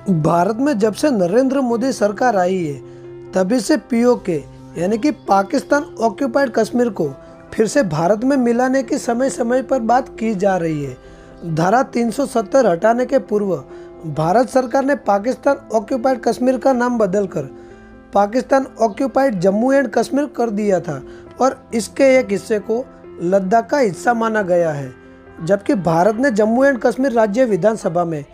भारत में जब से नरेंद्र मोदी सरकार आई है तभी से पीओके यानी कि पाकिस्तान ऑक्यूपाइड कश्मीर को फिर से भारत में मिलाने की समय समय पर बात की जा रही है। धारा 370 हटाने के पूर्व भारत सरकार ने पाकिस्तान ऑक्यूपाइड कश्मीर का नाम बदलकर पाकिस्तान ऑक्यूपाइड जम्मू एंड कश्मीर कर दिया था और इसके एक हिस्से को लद्दाख का हिस्सा माना गया है। जबकि भारत ने जम्मू एंड कश्मीर राज्य विधानसभा में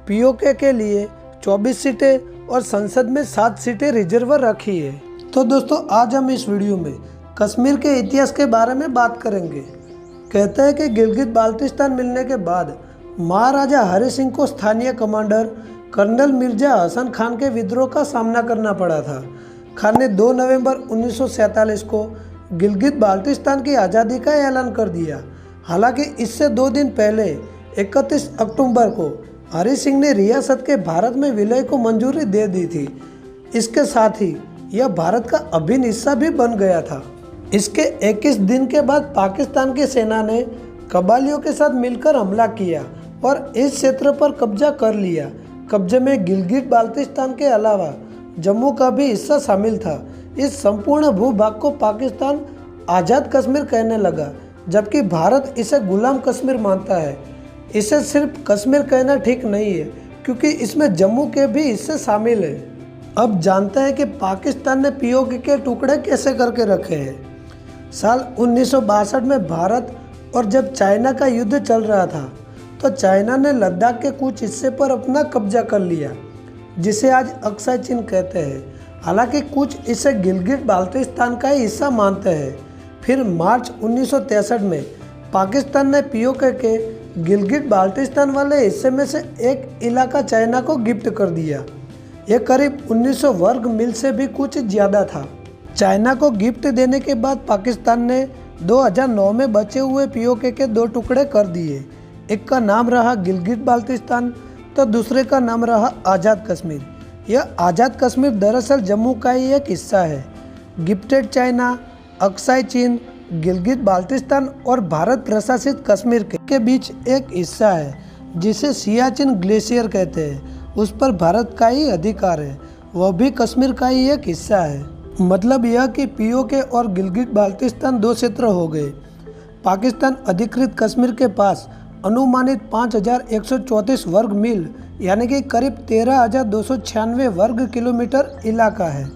पीओके के लिए 24 सीटें और संसद में 7 सीटें रिजर्व रखी है। तो दोस्तों, आज हम इस वीडियो में कश्मीर के इतिहास के बारे में बात करेंगे। कहते हैं कि गिलगित बाल्टिस्तान मिलने के बाद महाराजा हरि सिंह को स्थानीय कमांडर कर्नल मिर्जा हसन खान के विद्रोह का सामना करना पड़ा था। खान ने 2 नवंबर 1947 को गिलगित बाल्टिस्तान की आज़ादी का ऐलान कर दिया। हालांकि इससे 2 दिन पहले 31 अक्टूबर को हरि सिंह ने रियासत के भारत में विलय को मंजूरी दे दी थी। इसके साथ ही यह भारत का अभिन्न हिस्सा भी बन गया था। इसके 21 दिन के बाद पाकिस्तान की सेना ने कबालियों के साथ मिलकर हमला किया और इस क्षेत्र पर कब्जा कर लिया। कब्जे में गिलगित बाल्टिस्तान के अलावा जम्मू का भी हिस्सा शामिल था। इस संपूर्ण भूभाग को पाकिस्तान आज़ाद कश्मीर कहने लगा, जबकि भारत इसे गुलाम कश्मीर मानता है। इसे सिर्फ कश्मीर कहना ठीक नहीं है क्योंकि इसमें जम्मू के भी हिस्से शामिल है। अब जानते हैं कि पाकिस्तान ने पीओके के टुकड़े कैसे करके रखे हैं। साल 1962 में भारत और जब चाइना का युद्ध चल रहा था तो चाइना ने लद्दाख के कुछ हिस्से पर अपना कब्जा कर लिया, जिसे आज अक्साई चीन कहते हैं। हालांकि कुछ इसे गिलगित बाल्टिस्तान का ही हिस्सा मानते हैं। फिर मार्च 1963 में पाकिस्तान ने पीओके के गिलगित बाल्टिस्तान वाले हिस्से में से एक इलाका चाइना को गिफ्ट कर दिया। यह करीब 1900 वर्ग मील से भी कुछ ज़्यादा था। चाइना को गिफ्ट देने के बाद पाकिस्तान ने 2009 में बचे हुए पीओके के 2 टुकड़े कर दिए। एक का नाम रहा गिलगित बाल्टिस्तान तो दूसरे का नाम रहा आज़ाद कश्मीर। यह आज़ाद कश्मीर दरअसल जम्मू का ही एक हिस्सा है। गिफ्टेड चाइना, अक्साई चीन, गिलगित बाल्टिस्तान और भारत प्रशासित कश्मीर के बीच एक हिस्सा है जिसे सियाचिन ग्लेशियर कहते हैं। उस पर भारत का ही अधिकार है, वह भी कश्मीर का ही एक हिस्सा है। मतलब यह कि पीओके और गिलगित बाल्टिस्तान 2 क्षेत्र हो गए। पाकिस्तान अधिकृत कश्मीर के पास अनुमानित 5134 वर्ग मील यानी कि करीब 13,296 वर्ग किलोमीटर इलाका है।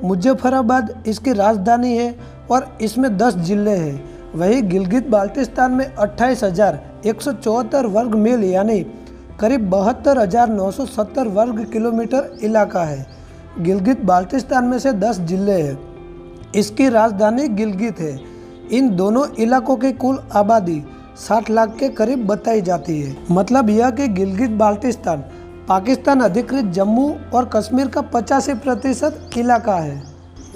मुजफ्फराबाद इसकी राजधानी है और इसमें 10 जिले हैं। वहीं गिलगित बाल्टिस्तान में 28,174 वर्ग मील यानी करीब 72,970 वर्ग किलोमीटर इलाका है। गिलगित बाल्टिस्तान में से 10 जिले हैं। इसकी राजधानी गिलगित है। इन दोनों इलाकों की कुल आबादी 60 लाख के करीब बताई जाती है। मतलब यह कि गिलगित बाल्टिस्तान पाकिस्तान अधिकृत जम्मू और कश्मीर का 85% इलाका है।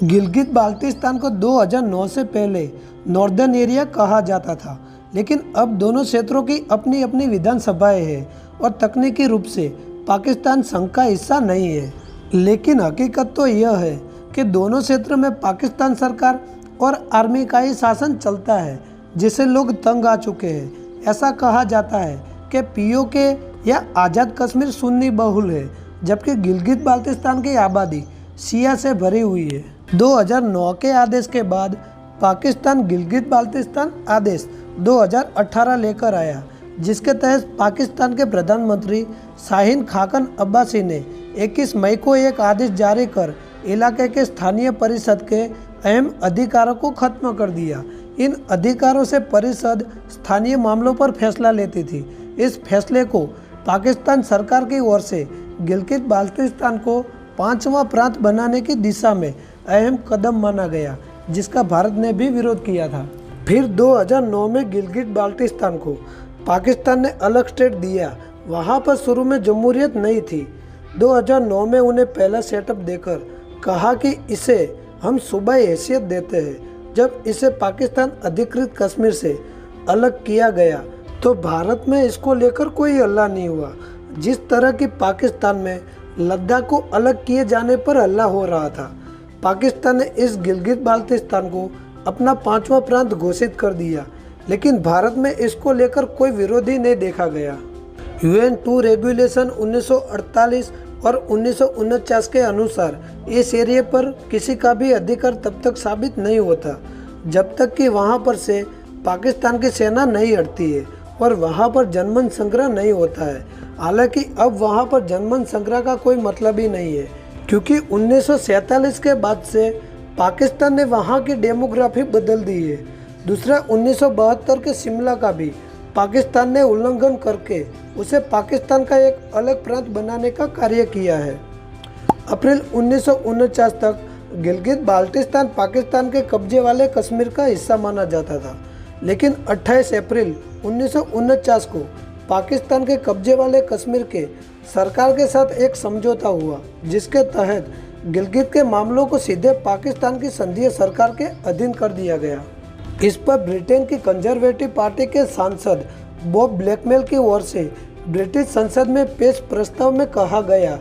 गिलगित बाल्टिस्तान को 2009 से पहले नॉर्दर्न एरिया कहा जाता था, लेकिन अब दोनों क्षेत्रों की अपनी अपनी विधानसभाएं हैं और तकनीकी रूप से पाकिस्तान संघ का हिस्सा नहीं है। लेकिन हकीकत तो यह है कि दोनों क्षेत्र में पाकिस्तान सरकार और आर्मी का ही शासन चलता है, जिसे लोग तंग आ चुके हैं। ऐसा कहा जाता है कि पीओके या आज़ाद कश्मीर सुन्नी बहुल है, जबकि गिलगित बाल्टिस्तान की आबादी शिया से भरी हुई है। 2009 के आदेश के बाद पाकिस्तान गिलगित बाल्टिस्तान आदेश 2018 लेकर आया, जिसके तहत पाकिस्तान के प्रधानमंत्री शाहीन खाकन अब्बासी ने 21 मई को एक आदेश जारी कर इलाके के स्थानीय परिषद के अहम अधिकारों को खत्म कर दिया। इन अधिकारों से परिषद स्थानीय मामलों पर फैसला लेती थी। इस फैसले को पाकिस्तान सरकार की ओर से गिलगित बाल्टिस्तान को 5वां प्रांत बनाने की दिशा में अहम कदम माना गया, जिसका भारत ने भी विरोध किया था। फिर 2009 में गिलगित बाल्टिस्तान को पाकिस्तान ने अलग स्टेट दिया। वहां पर शुरू में जमहूरियत नहीं थी। 2009 में उन्हें पहला सेटअप देकर कहा कि इसे हम सूबाई हैसियत देते हैं। जब इसे पाकिस्तान अधिकृत कश्मीर से अलग किया गया तो भारत में इसको लेकर कोई हल्ला नहीं हुआ। जिस तरह की पाकिस्तान में लद्दाख को अलग किए जाने पर हल्ला हो रहा था, पाकिस्तान ने इस गिलगित बाल्टिस्तान को अपना 5वां प्रांत घोषित कर दिया, लेकिन भारत में इसको लेकर कोई विरोध ही नहीं देखा गया। UN 2 रेगुलेशन 1948 और 1949 के अनुसार इस एरिया पर किसी का भी अधिकार तब तक साबित नहीं होता जब तक कि वहां पर से पाकिस्तान की सेना नहीं हटती है और वहां पर जनमन संग्रह नहीं होता है। हालांकि अब वहां पर जनमन संग्रह का कोई मतलब ही नहीं है, क्योंकि 1947 के बाद से पाकिस्तान ने वहां की डेमोग्राफी बदल दी है। दूसरा, 1972 के शिमला का भी पाकिस्तान ने उल्लंघन करके उसे पाकिस्तान का एक अलग प्रांत बनाने का कार्य किया है। अप्रैल 1949 तक गिलगित बाल्टिस्तान पाकिस्तान के कब्जे वाले कश्मीर का हिस्सा माना जाता था, लेकिन 28 अप्रैल 1949 को पाकिस्तान के कब्जे वाले कश्मीर के सरकार के साथ एक समझौता हुआ, जिसके तहत गिलगित के मामलों को सीधे पाकिस्तान की संघीय सरकार के अधीन कर दिया गया। इस पर ब्रिटेन की कंजर्वेटिव पार्टी के सांसद बॉब ब्लैकमेल की ओर से ब्रिटिश संसद में पेश प्रस्ताव में कहा गया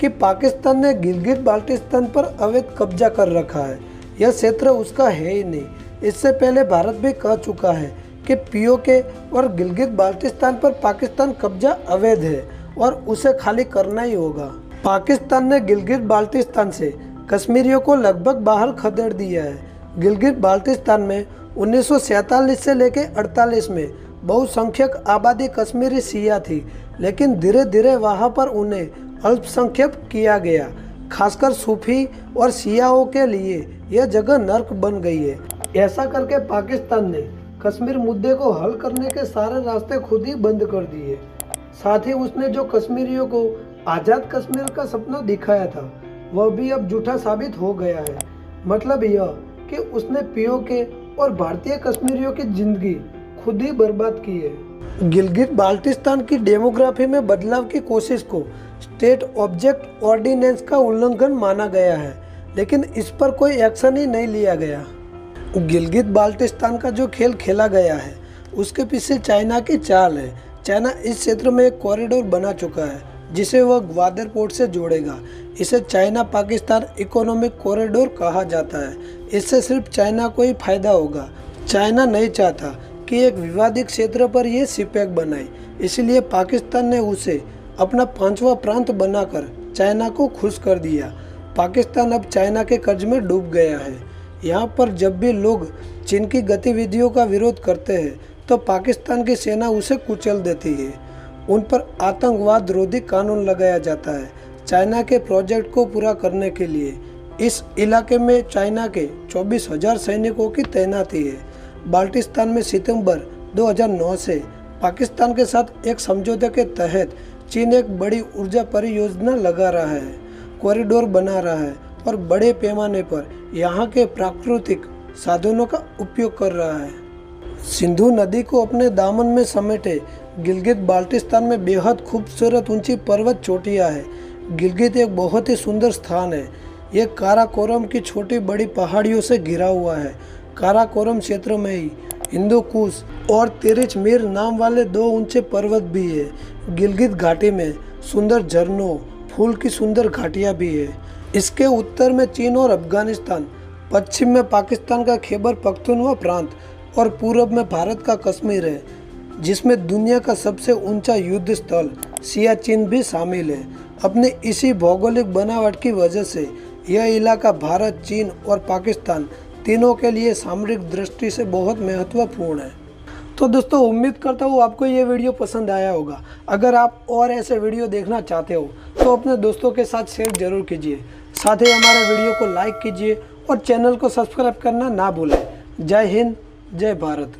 कि पाकिस्तान ने गिलगित बाल्टिस्तान पर अवैध कब्जा कर रखा है, यह क्षेत्र उसका है ही नहीं। इससे पहले भारत भी कह चुका है कि पीओके और गिलगित बाल्टिस्तान पर पाकिस्तान कब्जा अवैध है और उसे खाली करना ही होगा। पाकिस्तान ने गिलगित बाल्टिस्तान से कश्मीरियों को लगभग बाहर खदेड़ दिया है। गिलगित बाल्टिस्तान में 1947 से लेकर 48 में बहुसंख्यक आबादी कश्मीरी शिया थी, लेकिन धीरे धीरे वहां पर उन्हें अल्पसंख्यक किया गया। खासकर सूफी और शियाओं के लिए यह जगह नर्क बन गई है। ऐसा करके पाकिस्तान ने कश्मीर मुद्दे को हल करने के सारे रास्ते खुद ही बंद कर दिए। साथ ही उसने जो कश्मीरियों को आज़ाद कश्मीर का सपना दिखाया था वह भी अब झूठा साबित हो गया है। मतलब यह कि उसने पीओके और भारतीय कश्मीरियों की जिंदगी खुद ही बर्बाद की है। गिलगित बाल्टिस्तान की डेमोग्राफी में बदलाव की कोशिश को स्टेट ऑब्जेक्ट ऑर्डिनेंस का उल्लंघन माना गया है, लेकिन इस पर कोई एक्शन ही नहीं लिया गया। गिलगित बाल्टिस्तान का जो खेल खेला गया है उसके पीछे चाइना की चाल है। चाइना इस क्षेत्र में एक कॉरिडोर बना चुका है जिसे वह ग्वादर पोर्ट से जोड़ेगा। इसे चाइना पाकिस्तान इकोनॉमिक कॉरिडोर कहा जाता है। इससे सिर्फ चाइना को ही फायदा होगा। चाइना नहीं चाहता कि एक विवादित क्षेत्र पर यह सिपेक बनाए, इसलिए पाकिस्तान ने उसे अपना 5वां प्रांत बनाकर चाइना को खुश कर दिया। पाकिस्तान अब चाइना के कर्ज में डूब गया है। यहाँ पर जब भी लोग चीन की गतिविधियों का विरोध करते हैं तो पाकिस्तान की सेना उसे कुचल देती है। उन पर आतंकवाद रोधी कानून लगाया जाता है। चाइना के प्रोजेक्ट को पूरा करने के लिए इस इलाके में चाइना के 24,000 सैनिकों की तैनाती है। बाल्टिस्तान में सितंबर 2009 से पाकिस्तान के साथ एक समझौते के तहत चीन एक बड़ी ऊर्जा परियोजना लगा रहा है, कॉरिडोर बना रहा है और बड़े पैमाने पर यहाँ के प्राकृतिक साधनों का उपयोग कर रहा है। सिंधु नदी को अपने दामन में समेटे गिलगित बाल्टिस्तान में बेहद खूबसूरत ऊंची पर्वत चोटियाँ है। गिलगित एक बहुत ही सुंदर स्थान है। यह काराकोरम की छोटी बड़ी पहाड़ियों से घिरा हुआ है। काराकोरम क्षेत्र में ही हिंदू कुश और तिरिच मीर नाम वाले 2 ऊंचे पर्वत भी है। गिलगित घाटी में सुंदर झरनों, फूल की सुंदर घाटियाँ भी है। इसके उत्तर में चीन और अफगानिस्तान, पश्चिम में पाकिस्तान का खैबर पख्तूनख्वा प्रांत और पूरब में भारत का कश्मीर है, जिसमें दुनिया का सबसे ऊंचा युद्ध स्थल सियाचिन भी शामिल है। अपने इसी भौगोलिक बनावट की वजह से यह इलाका भारत, चीन और पाकिस्तान तीनों के लिए सामरिक दृष्टि से बहुत महत्वपूर्ण है। तो दोस्तों, उम्मीद करता हूँ आपको ये वीडियो पसंद आया होगा। अगर आप और ऐसे वीडियो देखना चाहते हो तो अपने दोस्तों के साथ शेयर जरूर कीजिए। साथ ही हमारे वीडियो को लाइक कीजिए और चैनल को सब्सक्राइब करना ना भूलें। जय हिंद, जय भारत।